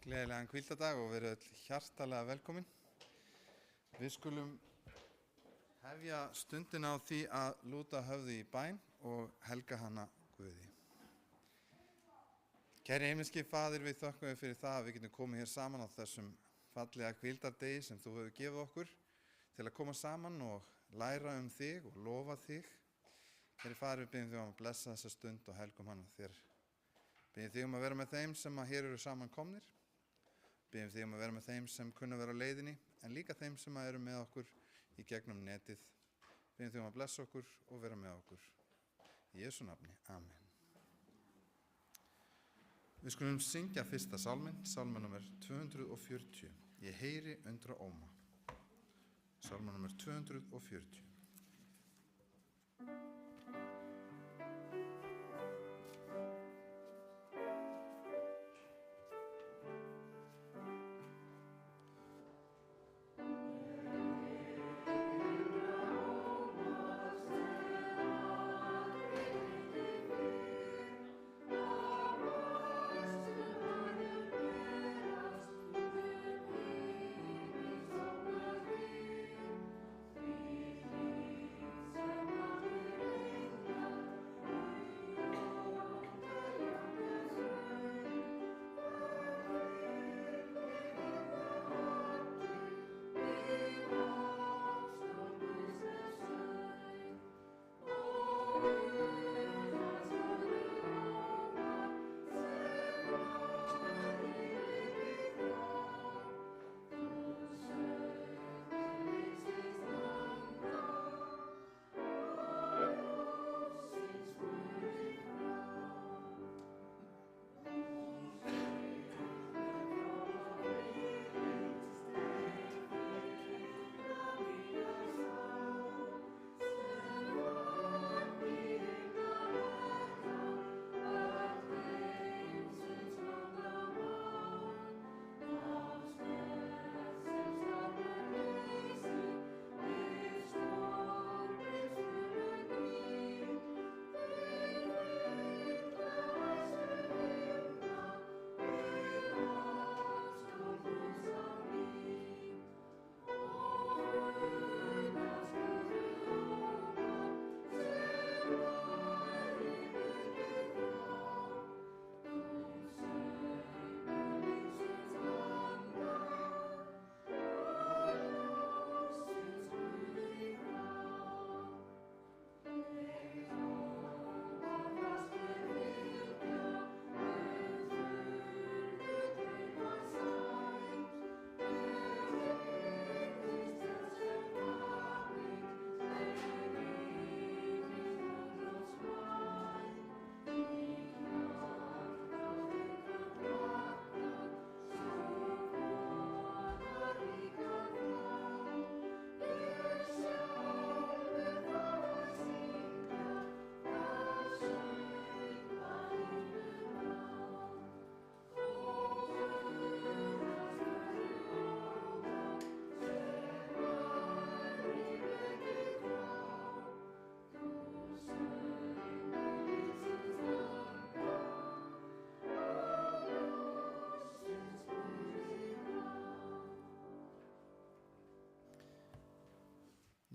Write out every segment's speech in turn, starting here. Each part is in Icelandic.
Gleðilegan hvíldardag og verið öll hjartalega velkomin. Við skulum hefja stundina á því að lúta höfði í bæn og helga hana Guði. Kæri himneski Faðir, við þökkum þér fyrir það að við getum komið hér saman á þessum fallega hvíldardegi sem þú hefur gefið okkur til að koma saman og læra þig og lofa þig. Kæri Faðir, við biðjum þig að blessa þessa stund og helgum hana þér. Biðjum þig að vera með þeim sem hér eru saman komnir. Biðjum þig að vera með þeim sem kunna vera á leiðinni, en líka þeim sem eru með okkur í gegnum netið. Biðjum þig að blessa okkur og vera með okkur. Í Jesú nafni. Amen. Við skulum syngja fyrsta sálminn, sálma nummer 240. Ég heyri undra óma. Sálma nummer 240.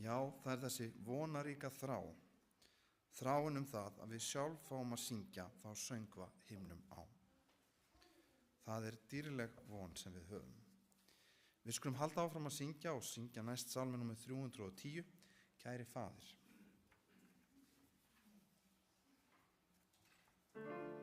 Já, það þessi vonaríka þrá. Þráin það að við sjálf fáum að syngja þá söngva himnum á. Það dýrleg von sem við höfum. Við skulum halda áfram að syngja og syngja næst sálmi númer 310, Kæri Faðir. Thank you.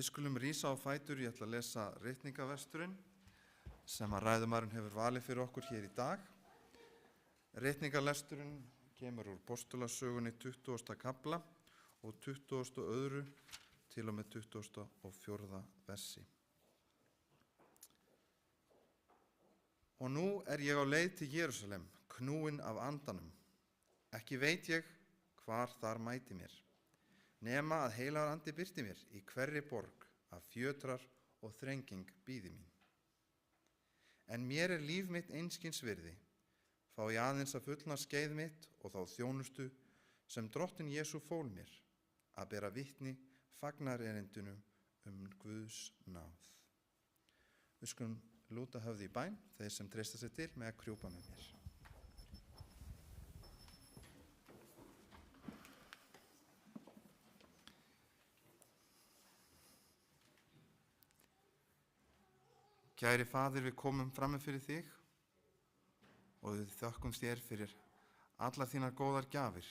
Við skulum rísa á fætur. Ég ætla að lesa ritningaversturinn sem að ræðumarinn hefur valið fyrir okkur hér í dag. Ritningalesturinn kemur úr Postulasögunni 20. kafla og 22. til og með 24. versi. Og nú ég á leið til Jerúsalem, knúinn af andanum. Ekki veit ég hvar þar mæti mér, nema að heilagur andi birti mér í hverri borg að fjötrar og þrenging bíði mín. En mér líf mitt einskis virði, fá ég aðeins að fullna skeið mitt og þá þjónustu sem Drottinn Jesú fól mér, að bera vitni fagnaerindinu Guðs náð. Við skulum lúta höfði í bæn, þeir sem treysta sig til með að krjúpa með mér. Kæri Faðir, við komum frammi fyrir þig og við þökkum þér fyrir allar þínar góðar gjafir,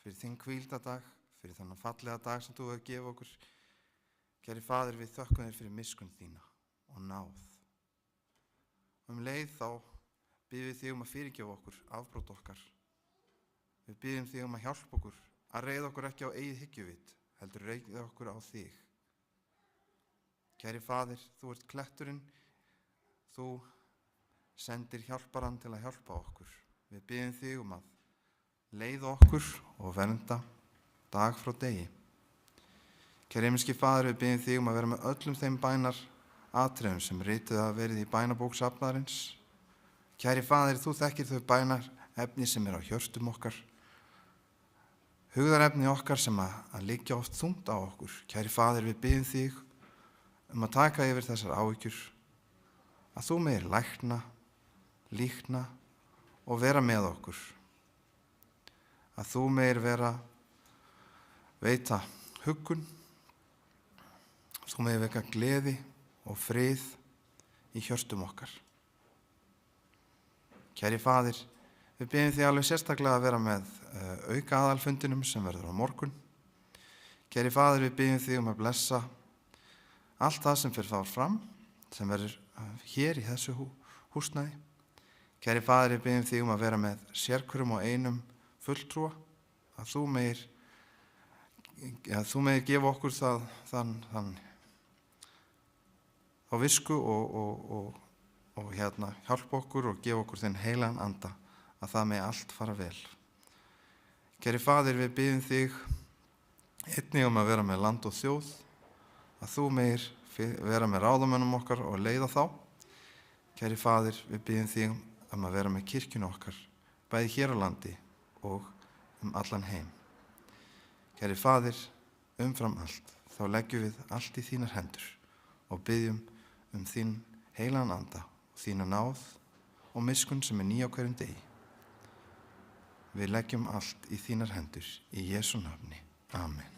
fyrir þinn hvíldadag, fyrir þannig fallega dag sem þú hefur gefið okkur. Kæri Faðir, við þökkum þér fyrir miskunn þína og náð. Leið þá biðjum við þig að fyrirgefa okkur afbrot okkar. Við biðjum þig að hjálpa okkur, að reiða okkur ekki á eigið hyggjuvit, heldur reiða okkur á þig. Kæri Faðir, þú ert kletturinn, þú sendir hjálparann til að hjálpa okkur. Við biðjum þig að leiða okkur og vernda dag frá degi. Kæri himneski Faðir, við biðjum þig að vera með öllum þeim bænar atriðum sem rituð hafa verið í bænabók safnaðarins. Kæri Faðir, þú þekkir þau bænar efni sem á hjörtum okkar, hugðarefni okkar sem að liggja oft þungt á okkur. Kæri Faðir, við biðjum þig að taka yfir þessar áhyggjur, að þú megir lækna, líkna og vera með okkur. Að þú megir veita huggun, þú megir vekja gleði og frið í hjörtum okkar. Kæri Faðir, við biðjum þig alveg sérstaklega að vera með auka aðalfundinum sem verður á morgun. Kæri Faðir, við biðjum þig að blessa allt það sem fer fram, sem verður hér í þessu húsnæði. Kæri Faðir, við biðjum þig að vera með sérhverjum og einum fulltrúa, að þú megir gefa okkur þá visku og hjálpa okkur og gefa okkur þinn heilagan anda, að það megi allt fara vel. Kæri Faðir, við biðjum þig einnig að vera með land og þjóð, að þú megir vera með ráðamönnum okkar og leiða þá. Kæri Faðir, við biðjum þig að vera með kirkjunu okkar, bæði hér á landi og allan heim. Kæri Faðir, umfram allt, þá leggjum við allt í þínar hendur og biðjum þín heilagan anda og þína náð og miskunn sem ný á hverjum degi. Við leggjum allt í þínar hendur í Jesú nafni. Amen.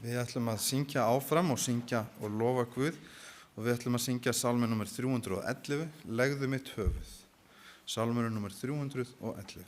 Við ætlum að syngja áfram og syngja og lofa Guð og við ætlum að syngja sálmur nr. 311, Legðu mitt höfuð. Sálmur nr. 311.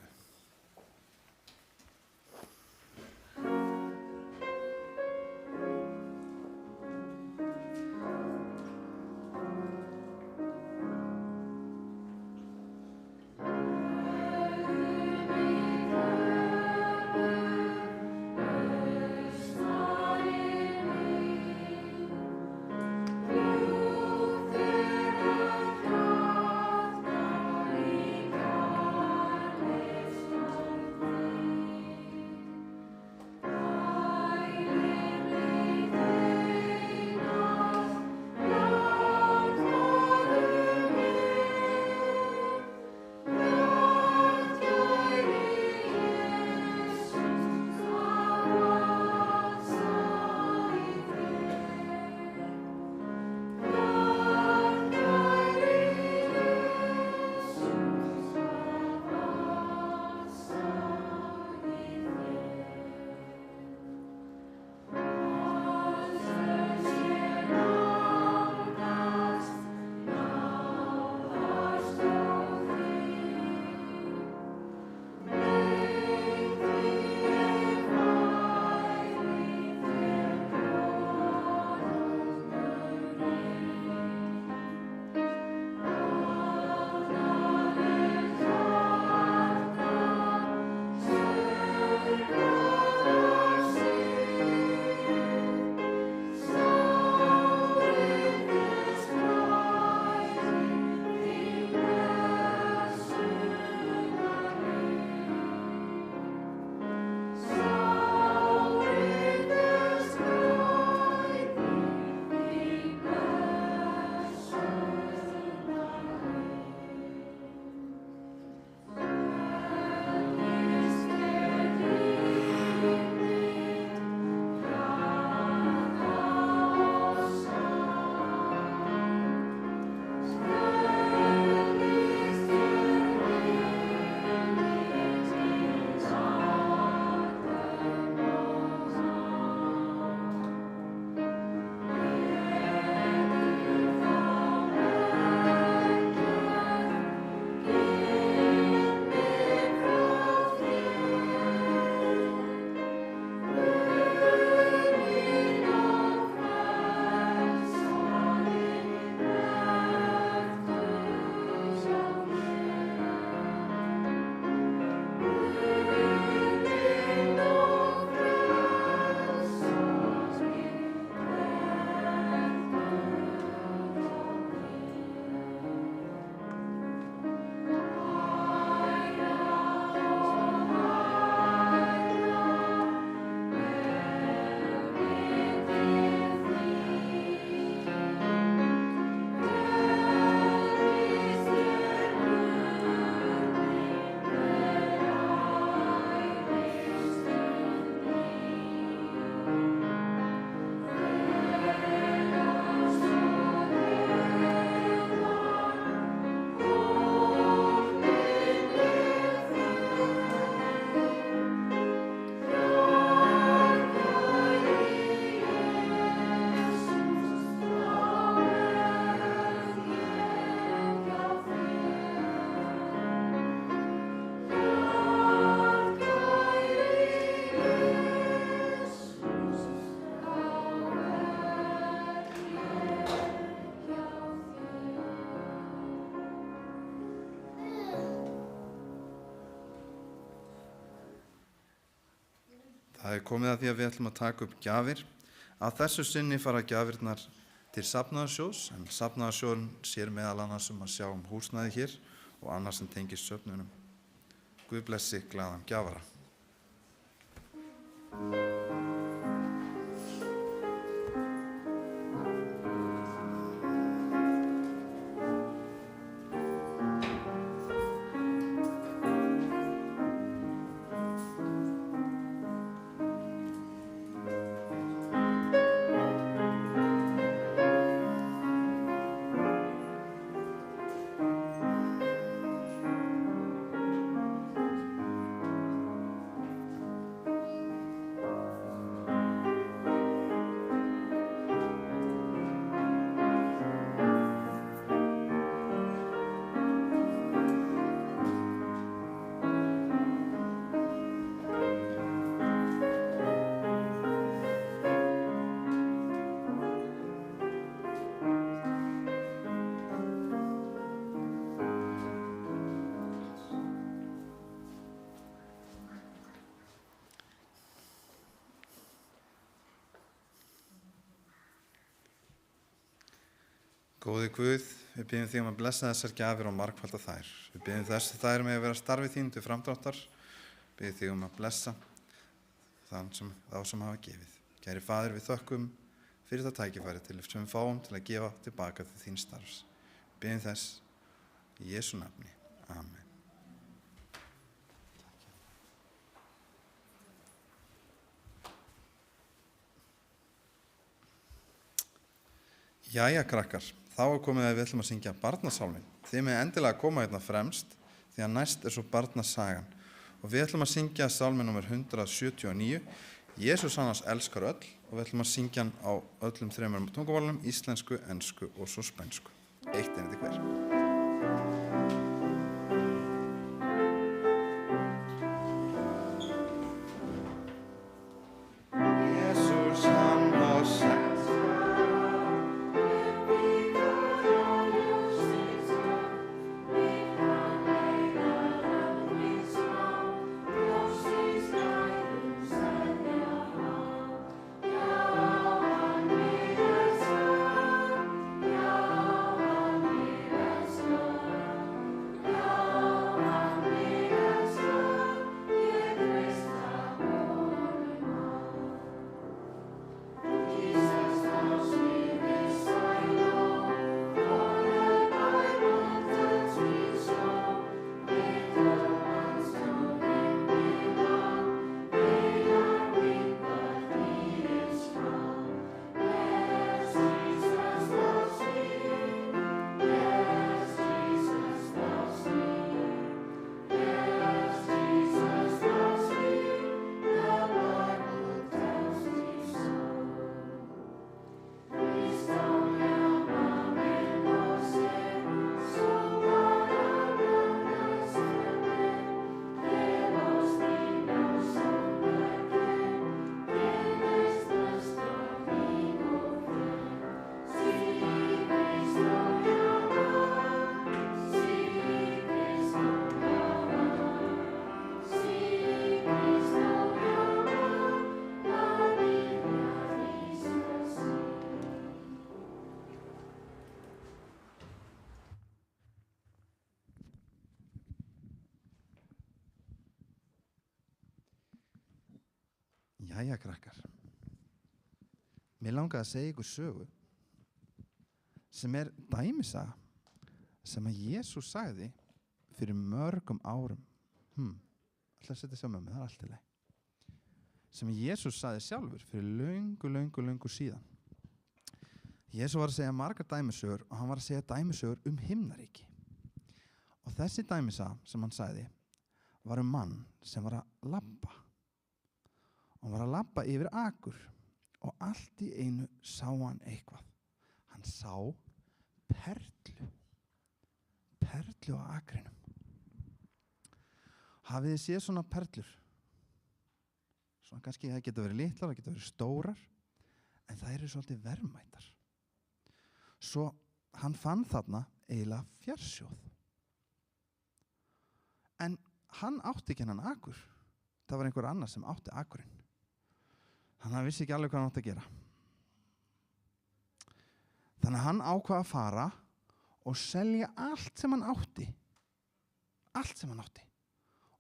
Það er komið að því að við ætlum að taka upp gjafir. Að þessu sinni fara gjafirnar til safnaðarsjóðs, en safnaðarsjóðurinn sér meðal annars að sjá húsnæði hér og annars sem tengist söfnunum. Guð blessi glaðan gjafara. Góði Guð, við biðjum þig að blessa þessar gjafir og margfalda þær. Við biðjum þess að þær með að vera starfið þín til framdráttar. Biðjum þig að blessa þá sem hafa gefið. Kæri Faðir, við þökkum fyrir það tækifæri sem við fáum til að gefa tilbaka til þín starfs. Biðjum þess í Jesú nafni. Amen. Jæja, krakkar. Þá er komið að við ætlum að syngja barnasálminn. Þið með endilega koma hérna fremst því að næst er svo barnasagan. Og við ætlum að syngja sálminn nr. 179. Jesús annars elskar öll og við ætlum að syngja hann á öllum þremur tungumálum, íslensku, ensku og svo spænsku. Eitt einnig hver. Jæja, krakkar. Mér langaði að segja ykkur sögu sem er dæmisaga sem að Jesús sagði fyrir mörgum árum. Ætla að setja sjá með mig, það er allt í lagi. Sem Jesús sagði sjálfur fyrir löngu síðan. Jesús var að segja margar dæmisögur og hann var að segja dæmisögur himnaríki. Og þessi dæmisaga sem hann sagði var mann sem var að labba. Hann var að labba yfir akur og allt í einu sá hann eitthvað. Hann sá perlu á akrinum. Hafið þið séð svona perlur? Svona kannski það geta verið litlar, það geta verið stórar, en það eru svolítið verðmætar. Svo hann fann þarna eiginlega fjársjóð. En hann átti ekki hennan akur. Það var einhver annar sem átti akurinn. Hann vissi ekki alveg hvað hann átti að gera. Þannig að hann ákvað að fara og selja allt sem hann átti. Allt sem hann átti.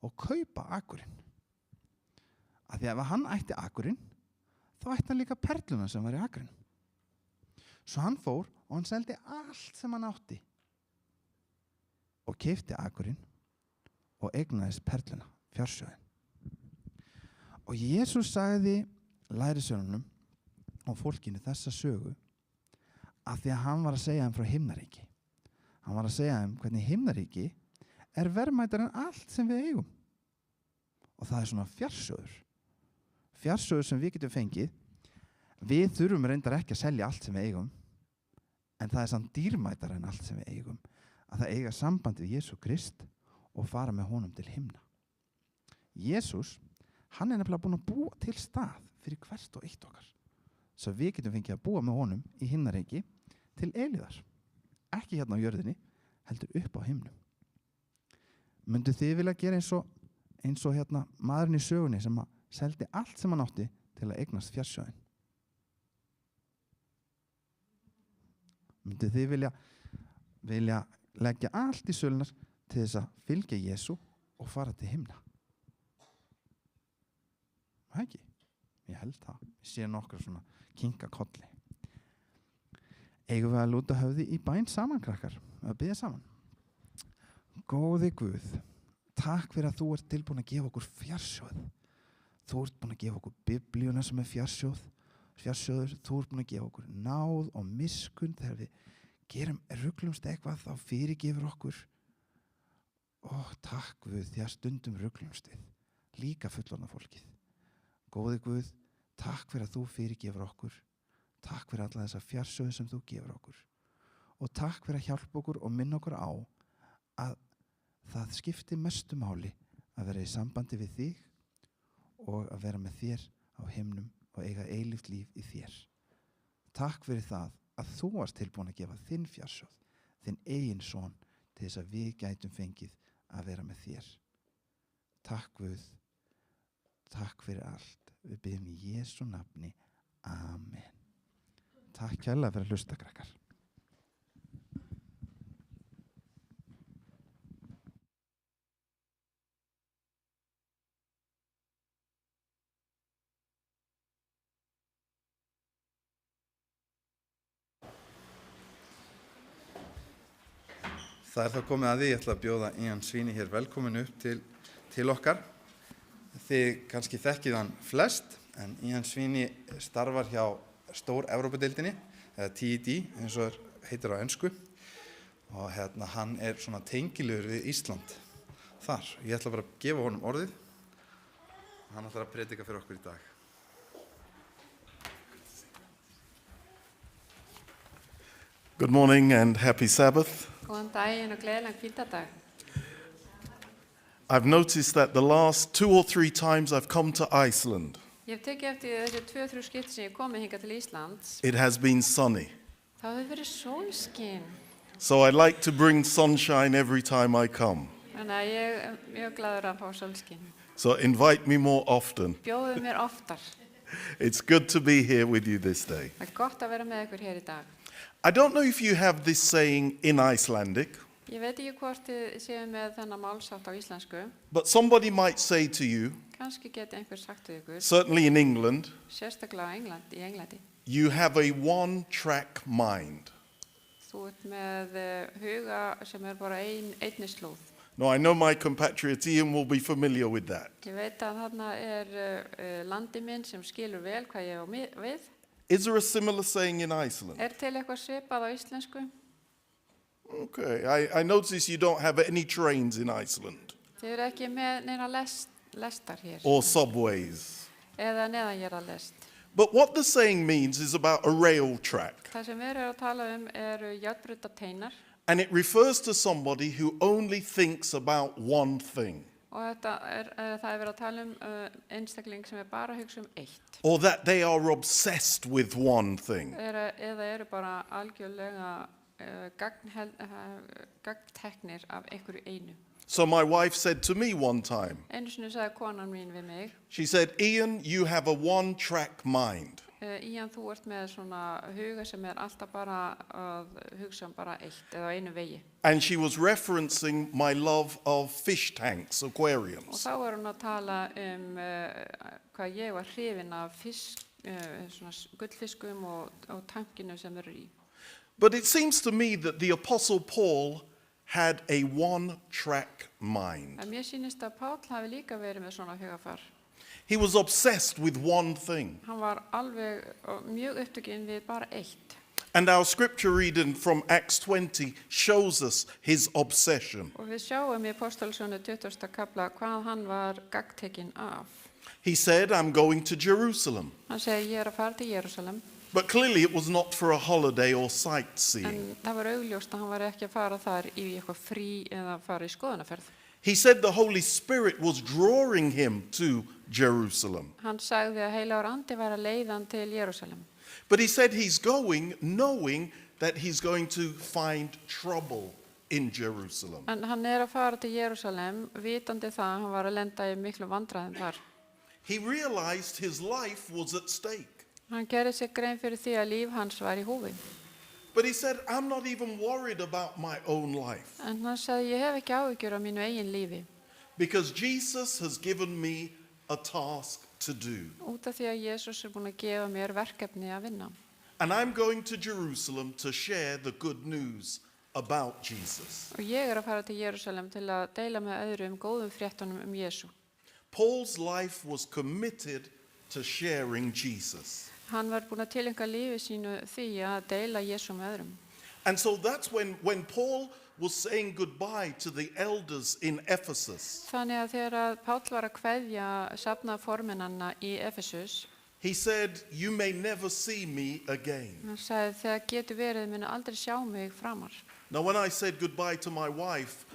Og kaupa akurinn. Af því að ef hann ætti akurinn, þá ætti hann líka perluna sem var í akurinn. Svo hann fór og hann seldi allt sem hann átti. Og keypti akurinn og eignaðist perluna, fjársjóðinn. Og Jesús sagði lærisveinunum og fólkinu þessa sögu af því að hann var að segja þeim frá himnaríki. Hann var að segja þeim hvernig himnaríki er verðmætara en allt sem við eigum. Og það er svona fjársjóður. Fjársjóður sem við getum fengið. Við þurfum reyndar ekki að selja allt sem við eigum, en það er samt dýrmætara en allt sem við eigum, að það eiga samband við Jesú Krist og fara með honum til himna. Jesús, hann er nefnilega búinn að búa til stað fyrir hvert og eitt okkar, svo við getum fengið að búa með honum í himnaríki til eilíðar. Ekki hérna á jörðinni, heldur upp á himnum. Myndu þið vilja gera eins og hérna maðurinn í sögunni sem að seldi allt sem hann átti til að eignast fjársjóðinn? Myndu þið vilja leggja allt í sölunar til þess að fylgja Jesú og fara til himna? Það ekki? Ég held það. Ég sé nokkra svona kinka kolli. Eigum við að lúta höfði í bæn saman, krakkar? Að biðja saman. Góði Guð, takk fyrir að þú ert tilbúin að gefa okkur fjársjóð. Þú ert búin að gefa okkur biblíuna sem er fjársjóður. Þú ert búin að gefa okkur náð og miskunn þegar við ruglumst eitthvað, þá fyrirgefur okkur. Takk Guð, því að stundum ruglumst við, líka fullorðna fólkið. Góði Guð, takk fyrir að þú fyrirgefur okkur. Takk fyrir alla þessa fjársjóði sem þú gefur okkur. Og takk fyrir að hjálpa okkur og minna okkur á að það skipti mestu máli að vera í sambandi við þig og að vera með þér á himnum og eiga eilíft líf í þér. Takk fyrir það að þú varst tilbúin að gefa þinn fjársjóð, þinn eigin son, til þess að við gætum fengið að vera með þér. Takk Guð, takk fyrir allt. Við biðjum í Jesú nafni. Amen. Takk kærlega fyrir að hlusta, krakkar. Það er þá komið að því, ég ætla að bjóða Ian Sweeney hér velkomin upp til okkar. Þið kannski þekkið hann flest, en Ian Sweeney starfar hjá stór Evrópudeildinni, eða TED, eins og heitir á ensku. Og hann er svona tengilegur við Ísland þar. Ég ætla bara að gefa honum orðið. Hann ætlar að predika fyrir okkur í dag. Good morning and happy Sabbath. Góðan daginn og gleðilegan hvíldardag. I've noticed that the last 2 or 3 times I've come to Iceland, Ég hef tekið eftir þessi 2-3 skipti sem ég komið hingað til Íslands. it has been sunny. Það hefur verið sólskin. So I like to bring sunshine every time I come. Þannig að ég er mjög glaður að fá sólskin. So invite me more often. Bjóðu mér oftar. It's good to be here with you this day. Það er gott að vera með ykkur hér í dag. I don't know if you have this saying in Icelandic, Ég veit ekki hvort þið séu með þennan málsátt á íslensku. but somebody might say to you, Kannski geti einhver sagt við ykkur, certainly in England, sérstaklega í Englandi. you have a one-track mind. Þú ert með huga sem er bara einni slóð. Now, I know my compatriot Ian will be familiar with that. Ég veit að þarna er landi minn sem skilur vel hvað ég á við. Is there a similar saying in Iceland? Er til eitthvað svipað á íslensku? Okay, I notice you don't have any trains in Iceland Þið eru ekki með neina lestar hér. or subways. Eða neðanjara lest. But what the saying means is about a rail track. Það sem við erum að tala eru járnbrautarteinar And it refers to somebody who only thinks about one thing. og það er verið að tala einstakling sem er bara að hugsa eitt. Or that they are obsessed with one thing. Eða eru bara algjörlega gagnteknir af einhverju einu. So my wife said to me one time, Einu sinni sagði konan mín við mig, she said, Ian, you have a one-track mind. Ían, þú ert með svona huga sem alltaf bara að hugsa bara eitt eða á einu vegi. And she was referencing my love of fish tanks, Og aquariums. þá hún að tala hvað ég var hrifin af fisk, svona gullfiskum og tankinu sem eru í. But it seems to me that the Apostle Paul had a one-track mind. En mér sýnist að Páll hafi líka verið með svona hugafar. He was obsessed with one thing. Hann var alveg mjög upptekinn við bara eitt. And our scripture reading from Acts 20 shows us his obsession. Og við sjáum í Apostolssögu 20. kafla hvað hann var gagntekinn af. He said, I'm going to Jerusalem. Hann segi, ég að fara til Jerúsalem. But clearly it was not for a holiday or sightseeing. En það var augljóst að hann var ekki að fara þar í eitthvað frí eða fara í skoðunarferð. He said the Holy Spirit was drawing him to Jerusalem. Hann sagði að heilagur andi var að leiða hann til Jerúsalem. But he said he's going knowing that he's going to find trouble in Jerusalem. En hann að fara til Jerúsalem vitandi það að hann var að lenda í miklu vandræðum þar. He realized his life was at stake. Hann gerði sér grein fyrir því að líf hans var í húfi. But he said, I'm not even worried about my own life. En hann sagði, ég hef ekki áhyggjur af mínu eigin lífi. Because Jesus has given me a task to do. Út af því að Jesús búinn að gefa mér verkefni að vinna. And I'm going to Jerusalem to share the good news about Jesus. Og ég að fara til Jerúsalem til að deila með öðrum góðum fréttunum Jesú. Paul's life was committed to sharing Jesus. Hann var búinn að tileinka lífi sínu því að deila Jesú með öðrum. And so that's when Paul was saying goodbye to the elders in Ephesus. Þannig að þegar að Páll var að kveðja safnaðarformennanna í Efesus, He said, you may never see me again. hann sagði, þegar getur verið muni aldrei sjá mig framar. Now when I said goodbye to my wife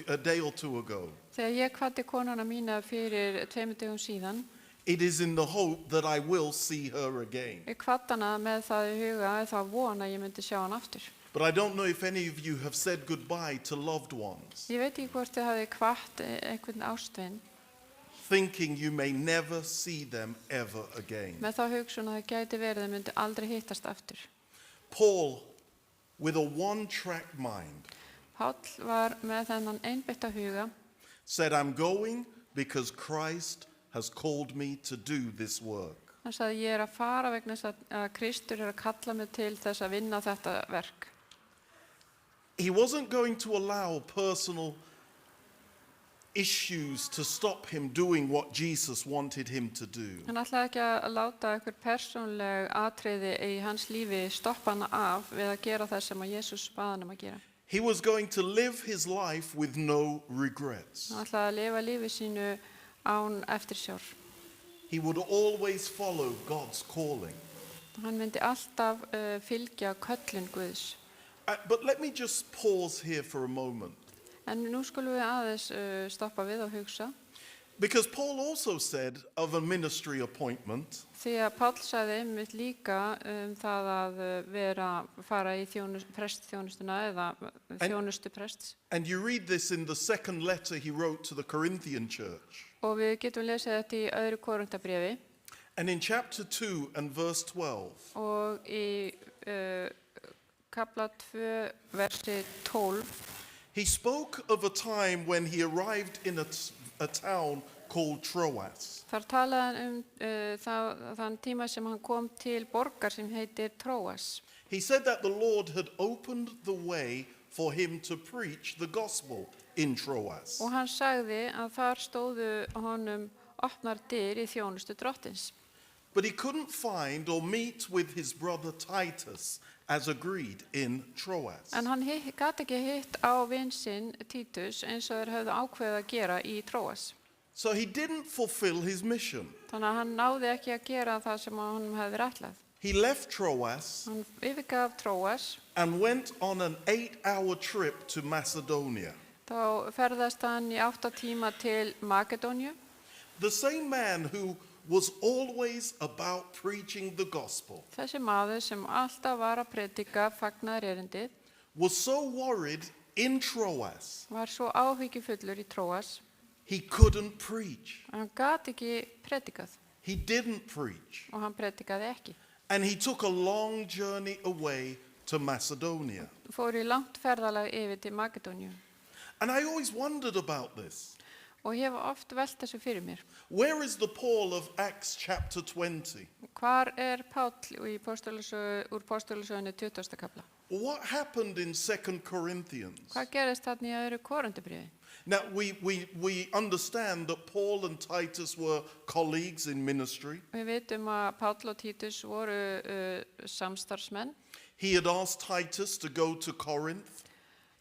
a day or two ago, Þegar ég kvaddi konuna mína fyrir 2 dögum síðan, it is in the hope that I will see her again. ég kvaddi hana með það í huga að það von að ég myndi sjá hann aftur. But I don't know if any of you have said goodbye to loved ones, Ég veit ekki hvort þið hafið kvatt einhvern ástvin thinking you may never see them ever again. með þá hugsun að það gæti verið að myndi aldrei hittast aftur. Paul, with a one-track mind, Páll var með þennan einbeitta huga, said, I'm going because Christ has called me to do this work. hann sagði, ég að fara vegna þess að Kristur að kalla mig til þess að vinna þetta verk. He wasn't going to allow personal issues to stop him doing what Jesus wanted him to do. Hann ætlaði ekki að láta einhver persónleg atriði í hans lífi stoppa hana af við að gera það sem að Jesús bað hann að gera. He was going to live his life with no regrets. Hann ætlaði að lifa lífi sínu án eftirsjár. He would always follow God's calling. Hann myndi alltaf fylgja köllun Guðs. But let me just pause here for a moment. En nú skulum við aðeins stoppa við og hugsa. Because Paul also said of a ministry appointment, Því að Páll sagði einmitt líka það að fara í prestþjónustuna eða þjónustu prests. and you read this in the second letter he wrote to the Corinthian church. Og við getum lesið þetta í öðru Korintabréfi And in chapter 2 and verse 12, og í kapla 2 versi 12. he spoke of a time when he arrived in a town called Troas. Þar talaði hann þann tíma sem hann kom til borgar sem heitir Tróas. He said that the Lord had opened the way for him to preach the gospel in Troas. Og hann sagði að þar stóðu honum opnar dyr í þjónustu drottins. But he couldn't find or meet with his brother Titus as agreed in Troas. En hann gat ekki hitt á vin sinn Títus eins og þeir höfðu ákveðið að gera í Tróas. So he didn't fulfill his mission. Þannig að hann náði ekki að gera það sem honum hefði verið ætlað. He left Troas Hann yfirgaf Tróas, and went on an 8-hour trip to Macedonia. þá ferðast hann í 8 tíma til Makedóníu. The same man who was always about preaching the gospel Þessi maður sem alltaf var að predika fagnaðarerindið was so worried in Troas, var svo áhyggjufullur í Tróas he couldn't preach. að hann gat ekki predikað He didn't preach. og hann predikaði ekki. And he took a long journey away to Macedonia. Fór í langt ferðalag yfir til Makedóníu And I always wondered about this. og ég hef oft velt þessu fyrir mér. Where is the Paul of Acts chapter 20? Hvar Páll úr Póstulasögunni 20. kapla? What happened in 2 Corinthians? Hvað gerist þarna í öðru Korinthubréfi? Now, we understand that Paul and Titus were colleagues in ministry. Við vitum að Páll og Títus voru samstarfsmenn. He had asked Titus to go to Corinth.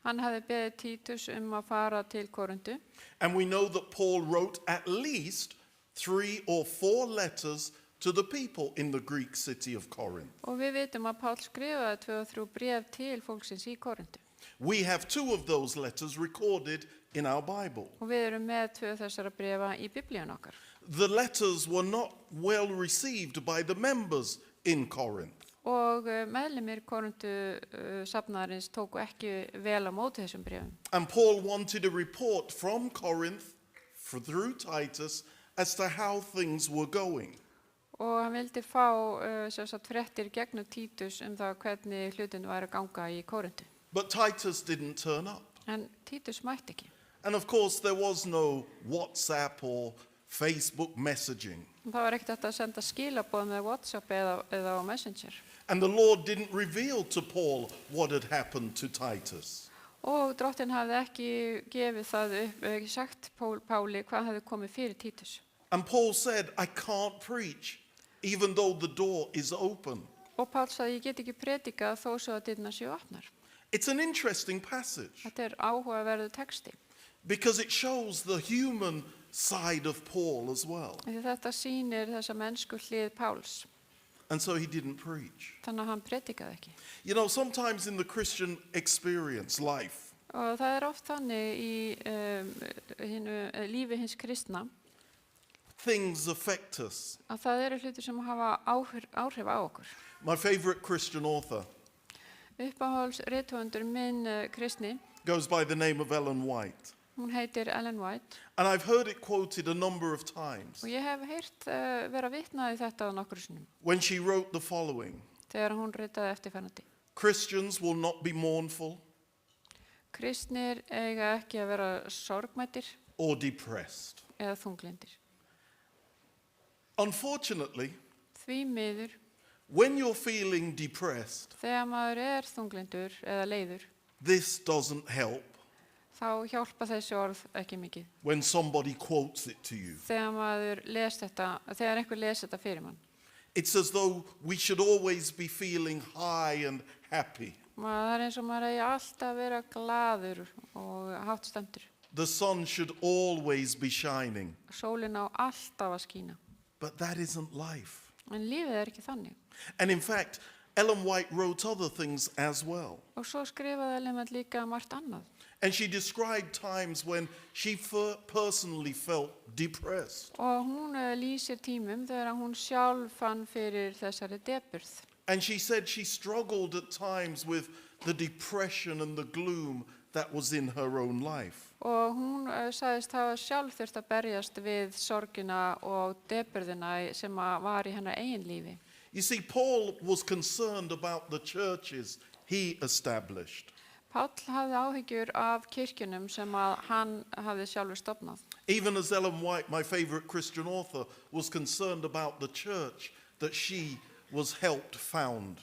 Hann hafði beðið Títus að fara til Korintu. And we know that Paul wrote at least 3 or 4 letters to the people in the Greek city of Corinth. Og við vitum að Páll skrifaði 2 og 3 bréf til fólksins í Korintu. We have 2 of those letters recorded in our Bible. Og við erum með 2 þessara bréfa í biblíun okkar. The letters were not well received by the members in Corinth. Og meðlimir Korintu safnaðarins tóku ekki vel á móti þessum bréfum. And Paul wanted a report from Corinth through Titus as to how things were going. Og hann vildi fá fréttir gegnum Títus það hvernig hlutin væri að ganga í Korintu. But Titus didn't turn up. En Títus mætti ekki. And of course there was no WhatsApp or Facebook messaging. Það var ekkert hægt að senda skilaboð með WhatsApp eða á Messenger. And the Lord didn't reveal to Paul what had happened to Titus. Og Drottinn hafði ekki gefið það upp, ekki sagt Páli hvað hafði komið fyrir Títus. And Paul said, I can't preach even though the door is open. Og Páll sagði, ég get ekki predikað þó svo að dyrnar séu opnar. It's an interesting passage Þetta áhugaverður texti. because it shows the human side of Paul as well. Því þetta sýnir þessa mennsku hlið Páls. And so he didn't preach. Þannig að hann predikaði ekki. You know, sometimes in the Christian experience, life, Og það oft þannig í lífi hins kristna things affect us. að það eru hlutir sem hafa áhrif á okkur. My favorite Christian author Uppáhalds rithöfundur minn kristni, goes by the name of Ellen White. hún heitir Ellen White. And I've heard it quoted a number of times Og ég hef heyrt vera vitnað í þetta á nokkru sinnum when she wrote the following: þegar hún ritaði eftirfarandi. Christians will not be mournful Kristnir eiga ekki að vera sorgmættir or depressed. eða þunglyndir. Unfortunately, Því miður, when you're feeling depressed, þegar maður þunglyndur eða leiður, this doesn't help þá hjálpa þessi orð ekki mikið. when somebody quotes it to you. Þegar einhver les þetta fyrir mann. It's as though we should always be feeling high and happy. Það eins og maður eigi alltaf vera glaður og hátt stemmdur. The sun should always be shining. Sólin á alltaf að skína. But that isn't life. En lífið ekki þannig. And in fact, Ellen White wrote other things as well. Og svo skrifaði Ellen líka margt annað. And she described times when she personally felt depressed. Og hún lýsir tímum þegar hún sjálf fann fyrir þessari depurð. And she said she struggled at times with the depression and the gloom that was in her own life. Og hún sagðist hafa sjálf þurft að berjast við sorgina og depurðina sem var í hennar eigin lífi. You see, Paul was concerned about the churches he established. Páll hafði áhyggjur af kirkjunum sem hann hafði sjálfur stofnað. Even as Ellen White, my favorite Christian author, was concerned about the church that she was helped found.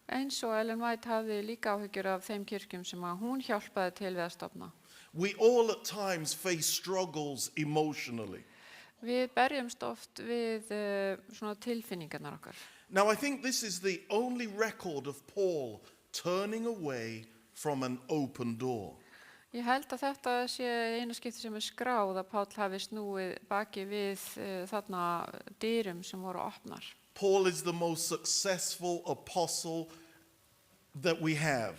Eins og Ellen White hafði líka áhyggjur af þeim kirkjum sem hún hjálpaði til við að stofna. We all at times face struggles emotionally. Við berjumst oft við svona tilfinningarnar okkar. Now, I think this is the only record of Paul turning away from an open door. Ég held að þetta sé eina skipti sem skráð að Páll hafi snúið baki við þarna dyrum sem voru opnar. Paul is the most successful apostle that we have.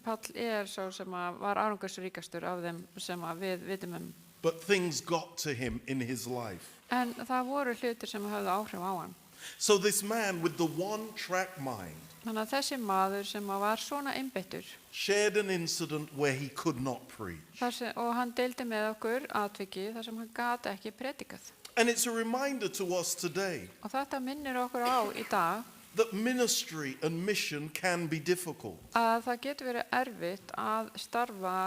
Páll sá sem var árangursríkastur af þeim sem við vitum But things got to him in his life. En það voru hlutir sem höfðu áhrif á hann. So this man with the one-track mind Þannig að þessi maður sem að var svona einbeittur shared an incident where he could not preach. og hann deildi með okkur atviki þar sem hann gat ekki predikað. And it's a reminder to us today Og þetta minnir okkur á í dag that ministry and mission can be difficult. að það getur verið erfitt að starfa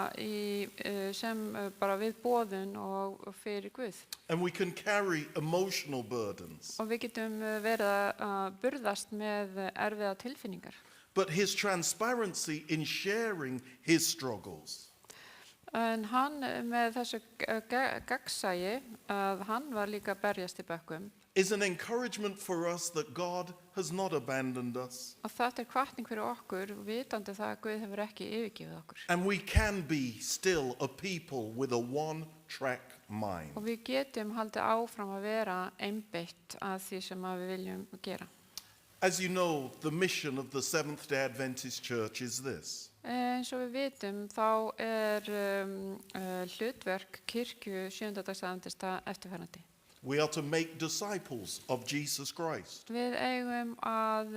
sem bara við boðun og fyrir Guð. And we can carry emotional burdens. Og við getum verið að burðast með erfiða tilfinningar. But his transparency in sharing his struggles En hann með þessu gagnsæi að hann var líka að berjast í bökkum. is an encouragement for us that God has not abandoned us. Og þetta hvatning fyrir okkur, vitandi það að Guð hefur ekki yfirgefið okkur. And we can be still a people with a one-track mind. Og við getum haldið áfram að vera einbeitt að því sem að við viljum gera. As you know, the mission of the Seventh-day Adventist Church is this: Eins og við vitum þá hlutverk kirkju sjöndadagsadventista eftirfarandi. we are to make disciples of Jesus Christ. Við eigum að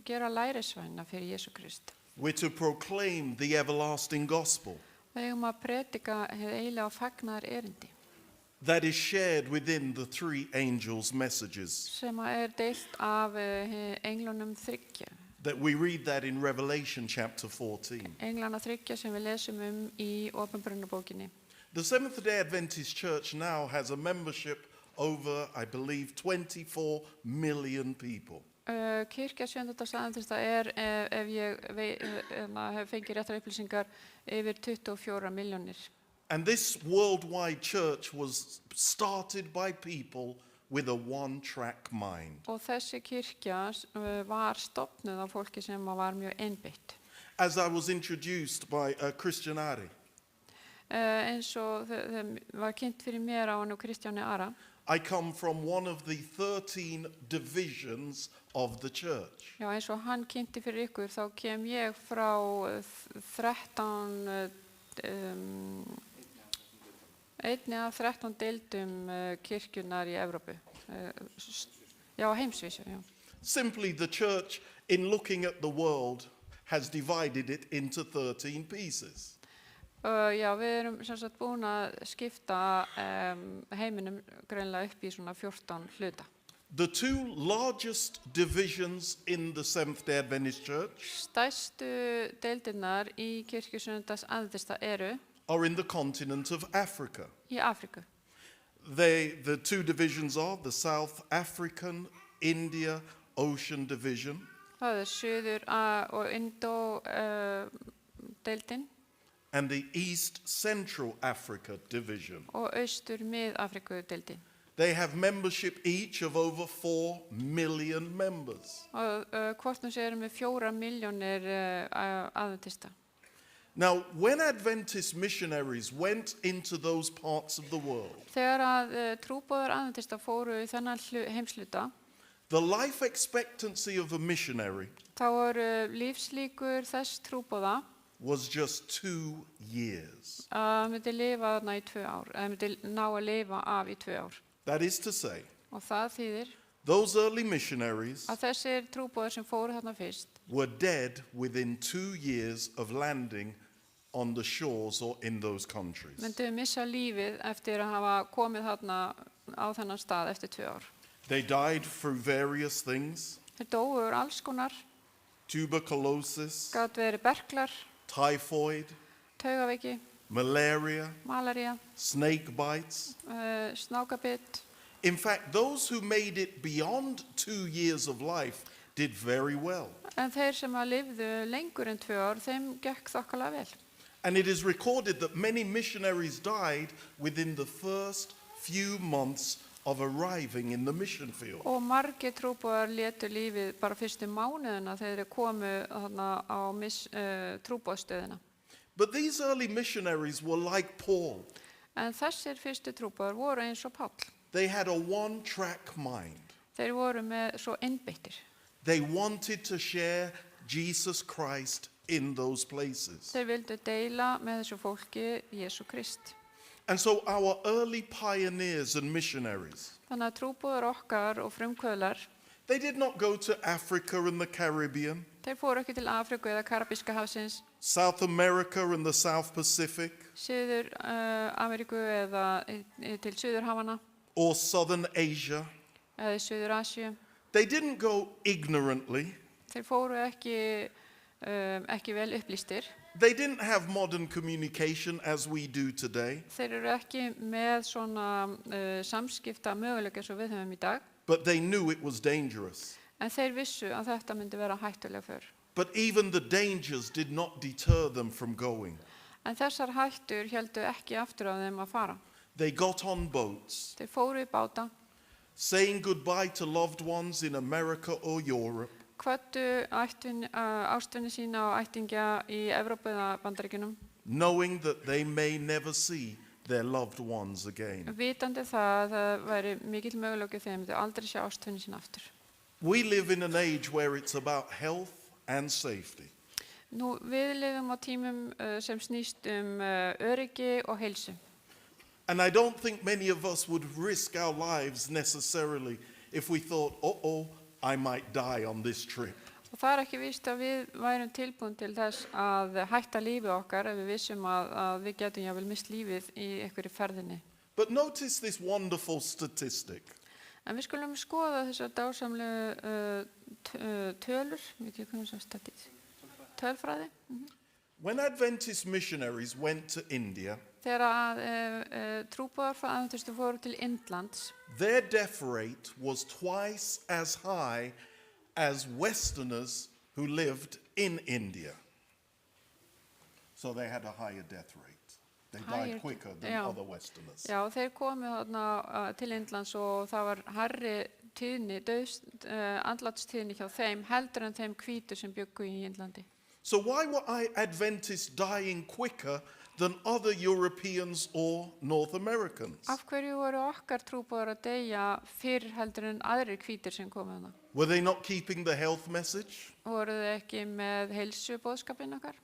gera lærisveina fyrir Jesú Krist. We're to proclaim the everlasting gospel Við eigum að predika hið eiginlega fagnaðar erindi that is shared within the three angels' messages. sem að deilt af englunum þriggja. That we read that in Revelation chapter 14. Englana þriggja sem við lesum í Opinberunarbókinni. The Seventh-day Adventist Church now has a membership over, I believe, 24 million people. Kirkja sjöndadagsadventista ef ég hef fengið réttar upplýsingar, yfir 24 milljónir. And this worldwide church was started by people with a one-track mind. Og þessi kirkja var stofnuð af fólki sem var mjög einbeitt. As I was introduced by Christian Ari, Eins og þeim var kynnt fyrir mér á hann og Kristjáni Ara. I come from one of the 13 divisions of the church. Já, eins og hann kynnti fyrir ykkur, þá kem ég frá 13 einni af 13 deildum kirkjunar í Evrópu. Já, heimsvísu, já. Simply, the church, in looking at the world, has divided it into 13 pieces. Já, við erum sem sagt búin að skipta heiminum greinlega upp í svona 14 hluta. The two largest divisions in the Seventh-day Adventist Church Stærstu deildirnar í kirkju sjöndadagsadventista eru are in the continent of Africa. í Afríku. The two divisions are the South African India Ocean Division Það Suður og Indó deildin and the East Central Africa Division. og Austur Mið-Afríku deildin. They have membership each of over 4 million members. Og hvort nú séum við 4 milljónir aðventista. Now, when Adventist missionaries went into those parts of the world, Þegar að trúboðar aðventista fóru í þennan heimsluta, the life expectancy of a missionary þá voru lífslíkur þess trúboða was just 2 years. að myndi lifa þarna í 2 ár, eða myndi ná að lifa af í 2 ár. That is to say, Og það þýðir those early missionaries að þessir trúboðar sem fóru þarna fyrst were dead within 2 years of landing on the shores or in those countries. myndu missa lífið eftir að hafa komið þarna á þennan stað eftir 2 ár. They died through various things: Þeir dóu úr alls konar, tuberculosis, gat verið berklar, typhoid, taugaveiki, malaria, malaría, snake bites. snákabitt. In fact, those who made it beyond 2 years of life did very well. En þeir sem að lifðu lengur en 2 ár, þeim gekk þokkalega vel. And it is recorded that many missionaries died within the first few months of arriving in the mission field. Og margir trúboðar létu lífið bara fyrstu mánuðina þegar þeir komu þarna á trúboðstöðina. But these early missionaries were like Paul. En þessir fyrstu trúboðar voru eins og Páll. They had a one-track mind. Þeir voru með svo einbeittir. They wanted to share Jesus Christ in those places. Þeir vildu deila með þessu fólki Jesú Krist. And so our early pioneers and missionaries, Þannig að trúboðar okkar og frumkvöðlar, they did not go to Africa and the Caribbean, þeir fóru ekki til Afríku eða Karabíska hafsins, South America and the South Pacific, Suður Ameríku eða til Suðurhafana or Southern Asia. eða í Suður Asíu. They didn't go ignorantly. Þeir fóru ekki vel upplýstir. They didn't have modern communication as we do today, Þeir eru ekki með svona samskipta möguleika eins og við höfum í dag, but they knew it was dangerous. en þeir vissu að þetta myndi vera hættuleg för. But even the dangers did not deter them from going. En þessar hættur héldu ekki aftur af þeim að fara. They got on boats, Þeir fóru í báta, saying goodbye to loved ones in America or Europe, kvöddu ástvinni sína og ættingja í Evrópu eða Bandaríkjunum, knowing that they may never see their loved ones again. vitandi það að það væri mikill möguleiki þeim þau aldrei sjá ástvinni sína aftur. We live in an age where it's about health and safety. Nú, við lifum á tímum sem snýst öryggi og heilsu. And I don't think many of us would risk our lives necessarily if we thought, I might die on this trip. Og það ekki víst að við værum tilbúin til þess að hætta lífi okkar ef við vissum að við getum jáfnvel mist lífið í einhverju ferðinni. But notice this wonderful statistic. En við skulum skoða þessar dásamlegu tölur, veit ég hvernig það statið, tölfræði. When Adventist missionaries went to India, Þegar trúboðar frá aðventistum fóru til Indlands, their death rate was twice as high as Westerners who lived in India. So they had a higher death rate. They died quicker than other Westerners. Já, þeir komu þarna til Indlands og það var hærri tíðni, andlátstíðni hjá þeim heldur en þeim hvítur sem bjuggu í Indlandi. So why were Adventists dying quicker than other Europeans or North Americans? Af hverju voru okkar trúboðar að deyja fyrr heldur en aðrir hvítir sem komu þarna? Were they not keeping the health message? Voru þau ekki með heilsuboðskapinn okkar?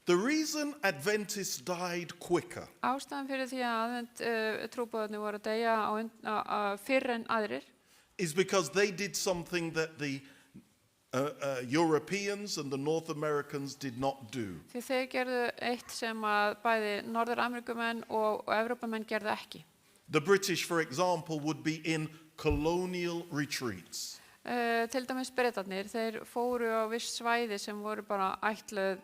The reason Adventists died quicker Ástæðan fyrir því að trúboðarnir voru að deyja fyrr en aðrir is because they did something that the Europeans and the North Americans did not do. því þeir gerðu eitt sem að bæði Norður-Ameríkumenn og Evrópumenn gerðu ekki. The British, for example, would be in colonial retreats. Til dæmis Bretarnir, þeir fóru á viss svæði sem voru bara ætluð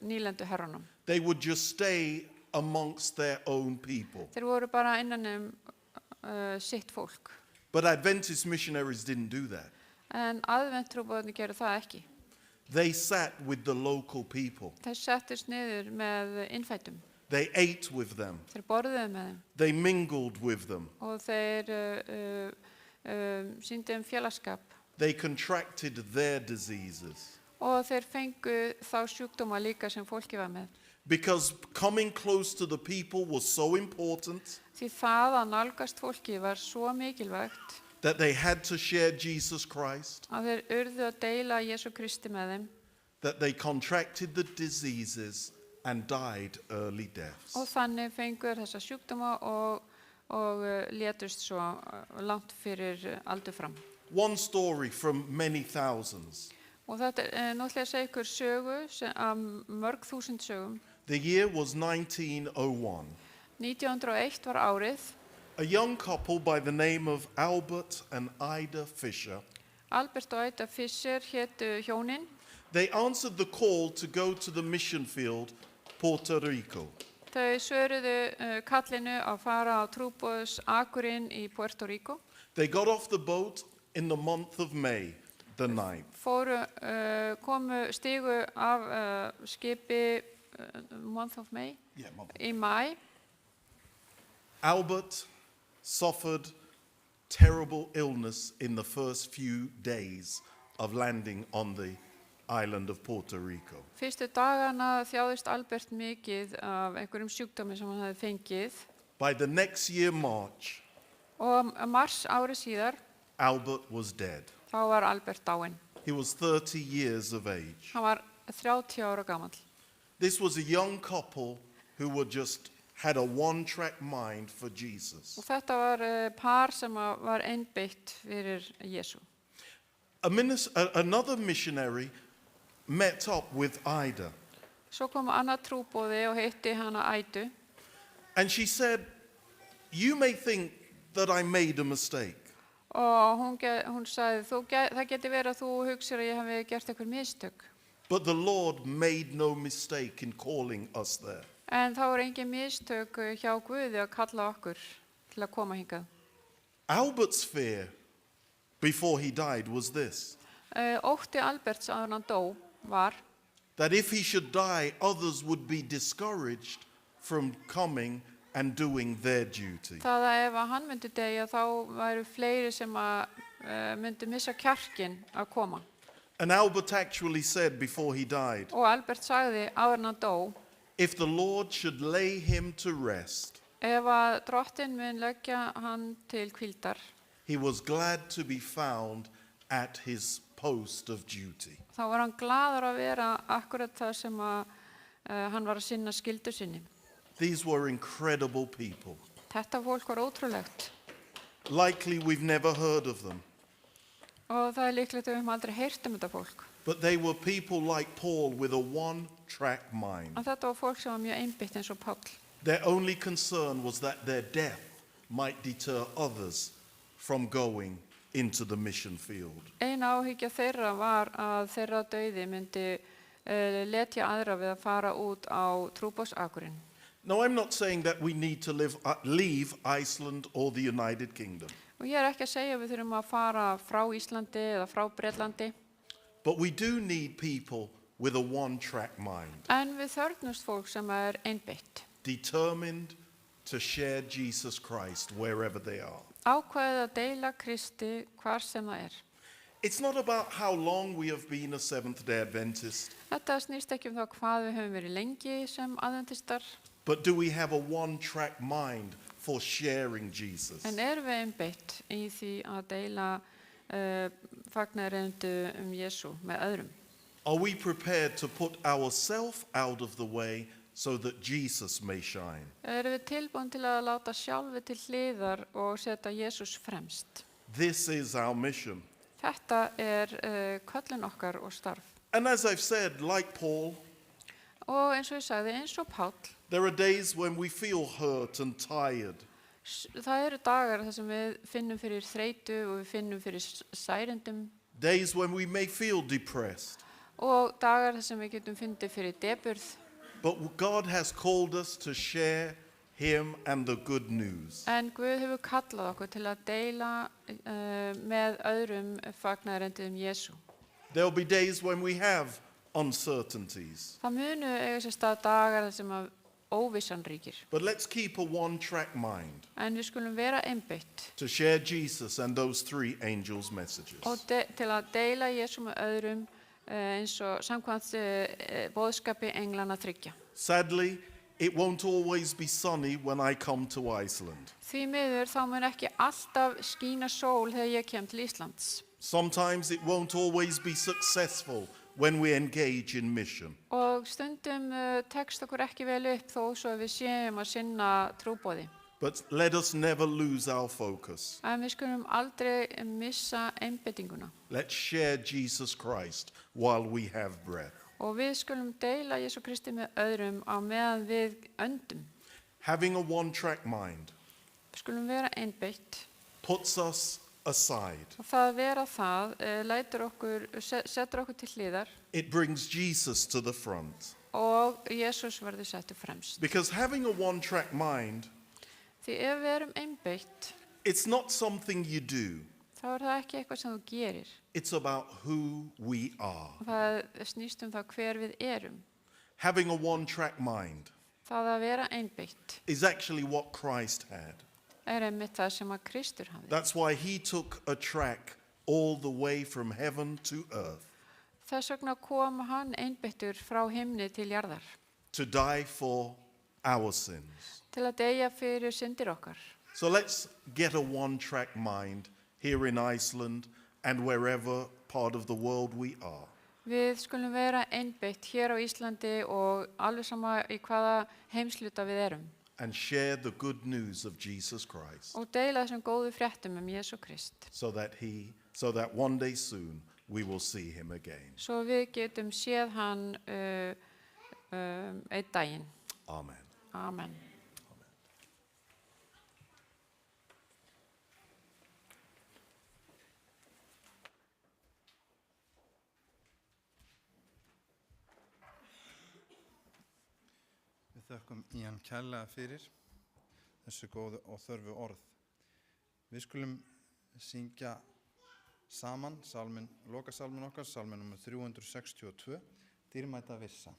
nýlendu herrunum. They would just stay amongst their own people. Þeir voru bara innan sitt fólk. But Adventist missionaries didn't do that. En aðventtrúboðarnir gerðu það ekki. They sat with the local people. Þeir settust niður með innfættum. They ate with them. Þeir borðuðu með þeim They mingled with them. og þeir sýndu félagsskap They contracted their diseases. og þeir fengu þá sjúkdóma líka sem fólki var með. Because coming close to the people was so important Því það að nálgast fólki var svo mikilvægt that they had to share Jesus Christ, að þeir urðu að deila Jesú Kristi með þeim that they contracted the diseases and died early deaths. og þannig fengu þeir þessa sjúkdóma og létust svo langt fyrir aldur fram. One story from many thousands. Og þetta náttúrulega segja ykkur sögu af mörg þúsund sögum. The year was 1901. 1901 var árið. A young couple by the name of Albert and Ida Fisher. Albert og Ida Fisher hétu hjónin. They answered the call to go to the mission field, Puerto Rico. Þau svöruðu kallinu að fara á trúboðsakurinn í Puerto Rico. They got off the boat in the month of May, the 9th. Stigu af skipi month of May, í maí. Albert suffered terrible illness in the first few days of landing on the island of Puerto Rico. Fyrstu dagana þjáðist Albert mikið af einhverjum sjúkdómi sem hann hafði fengið. By the next year, March, Og mars ári síðar, Albert was dead. þá var Albert dáinn. He was 30 years of age. Hann var 30 ára gamall. This was a young couple who were just had a one-track mind for Jesus. Og þetta var par sem var einbeitt fyrir Jesú. Another missionary met up with Ida, Svo kom annað trúboði og hitti hana Ædu and she said, "You may think that I made a mistake, og hún sagði, það geti verið að þú hugsir að ég hafi gert einhver mistök. but the Lord made no mistake in calling us there." En þá engin mistök hjá Guði að kalla okkur til að koma hingað. Albert's fear before he died was this, Ótti Alberts áður en hann dó var that if he should die, others would be discouraged from coming and doing their duty. það að ef að hann myndi deyja þá væru fleiri sem að myndi missa kjarkin að koma. And Albert actually said before he died, Og Albert sagði áður en hann dó, if the Lord should lay him to rest, ef að drottinn mun leggja hann til hvíldar, he was glad to be found at his post of duty. þá var hann glaður að vera akkurat það sem að hann var að sinna skyldu sinni. These were incredible people. Þetta fólk var ótrúlegt Likely we've never heard of them, og það líklegt að við höfum aldrei heyrt þetta fólk. but they were people like Paul with a one-track mind. En þetta var fólk sem var mjög einbeitt eins og Páll. Their only concern was that their death might deter others from going into the mission field. Ein áhyggja þeirra var að þeirra dauði myndi letja aðra við að fara út á trúbóðsakurinn. Now, I'm not saying that we need to leave Iceland or the United Kingdom, Og ég ekki að segja að við þurfum að fara frá Íslandi eða frá Bretlandi, but we do need people with a one-track mind, en við þörfnumst fólk sem einbeitt. determined to share Jesus Christ wherever they are. Ákveðið að deila Kristi hvar sem það It's not about how long we have been a Seventh-day Adventist, Þetta snýst ekki það hvað við höfum verið lengi sem aðventistar, but do we have a one-track mind for sharing Jesus? en við einbeitt í því að deila fagnaðarerindi Jesú með öðrum. Are we prepared to put ourselves out of the way so that Jesus may shine? Við tilbúin til að láta sjálfi til hliðar og setja Jesús fremst? This is our mission. Þetta köllun okkar og starf. And as I've said, like Paul, Og eins og ég sagði, eins og Páll, there are days when we feel hurt and tired. það eru dagar þar sem við finnum fyrir þreytu og við finnum fyrir særendum Days when we may feel depressed. og dagar þar sem við getum fundið fyrir deburð. But God has called us to share Him and the good news. En Guð hefur kallað okkur til að deila með öðrum fagnaðarendum Jesú. There will be days when we have uncertainties. Það munu eiga sér stað dagar þar sem að óvissan ríkir. But let's keep a one-track mind En við skulum vera einbeitt to share Jesus and those three angels' messages. og til að deila Jesú með öðrum eins og samkvæmt boðskapi englana þriggja. Sadly, it won't always be sunny when I come to Iceland. Því miður þá mun ekki alltaf skína sól þegar ég kem til Íslands. Sometimes it won't always be successful when we engage in mission. Og stundum tekst okkur ekki vel upp þó svo við séum að sinna trúboði. But let us never lose our focus. En við skulum aldrei missa einbeitinguna. Let's share Jesus Christ while we have breath. Og við skulum deila Jesú Kristi með öðrum á meðan við öndum. Having a one-track mind Við skulum vera einbeitt puts us aside. og það vera setur okkur til hliðar It brings Jesus to the front. og Jesús verður settur fremst. Because having a one-track mind, Því ef við erum einbeitt, it's not something you do. þá það ekki eitthvað sem þú gerir. It's about who we are. Það snýst það hver við erum. Having a one-track mind Það að vera einbeitt is actually what Christ had. einmitt það sem að Kristur hafði. That's why he took a track all the way from heaven to earth Þess vegna kom hann einbeittur frá himni til jarðar to die for our sins. til að deyja fyrir syndir okkar. So let's get a one-track mind here in Iceland and wherever part of the world we are. Við skulum vera einbeitt hér á Íslandi og alveg sama í hvaða heimsluta við erum. and share the good news of Jesus Christ og deila þessum góðu fréttum Jésu Krist. so that one day soon we will see him again. Svo við getum séð hann einn daginn. Amen. Amen. Við þökkum Ian kærlega fyrir þessu góðu og þörfu orð. Við skulum syngja saman lokasalmin okkar, salmin nr. 362, Dýrmæta vissa.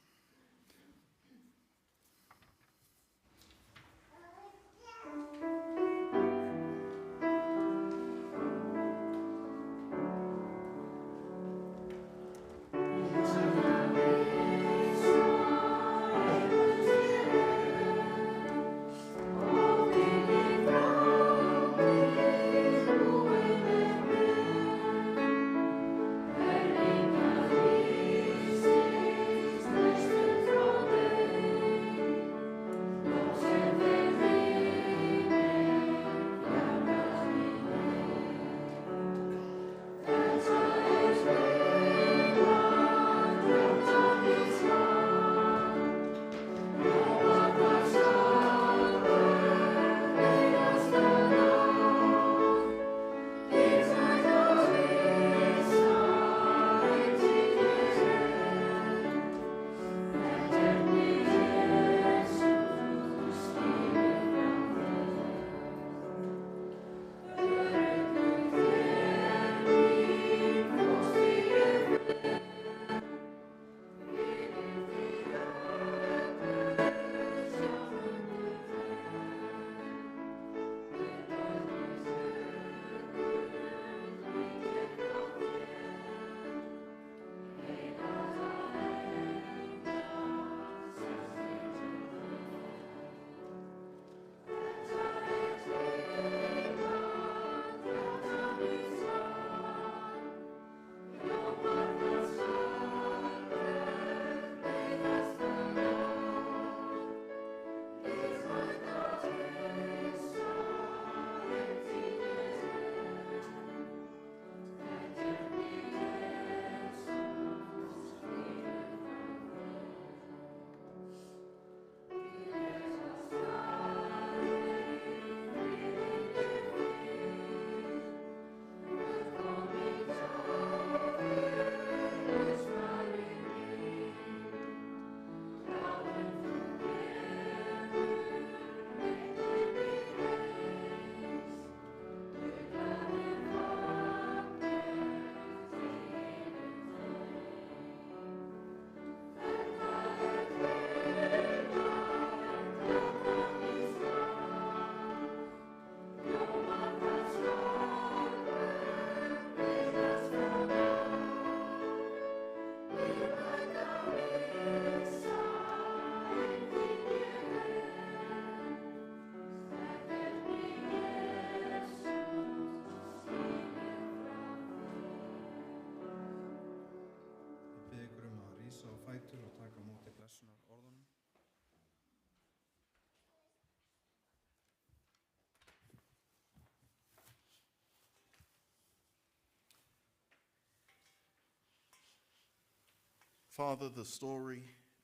Father, the story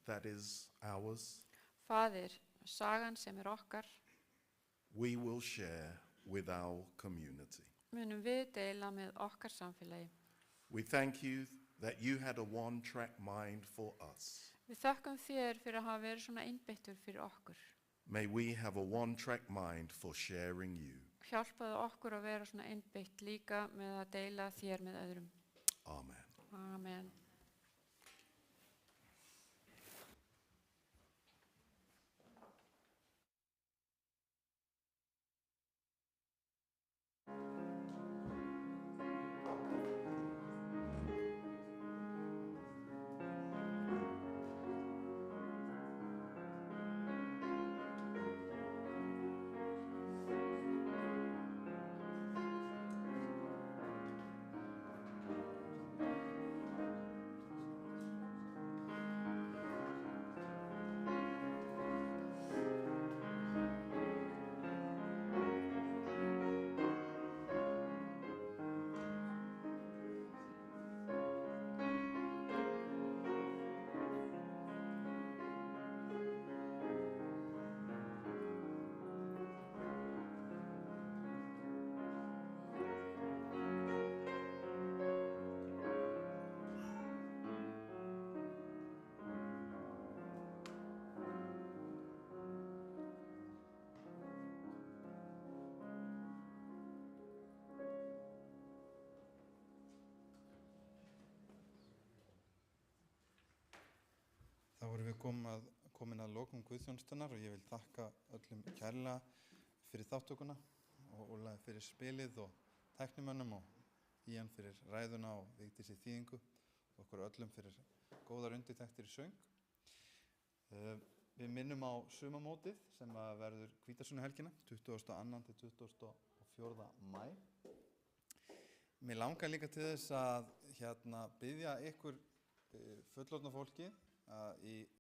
that is ours, Faðir, sagan sem okkar, we will share with our community. Munum við deila með okkar samfélagi. We thank you that you had a one-track mind for us. Við þökkum þér fyrir að hafa verið svona einbeittur fyrir okkur. May we have a one-track mind for sharing you. Hjálpaðu okkur að vera svona einbeitt líka með að deila þér með öðrum. Amen. Amen. erum við komin að lokum Guðþjónustunnar og ég vil þakka öllum kærlega fyrir þáttökuna og Ólafi fyrir spilið og tæknimönnum og Ían fyrir ræðuna og Vigdísi þýðingu og okkur öllum fyrir góðar undirtektir í söng. Við minnum á sumamótið sem verður Hvítasunnuhelgina 22. til 24. maí. Mér langar líka til þess að biðja ykkur fullorðna fólki í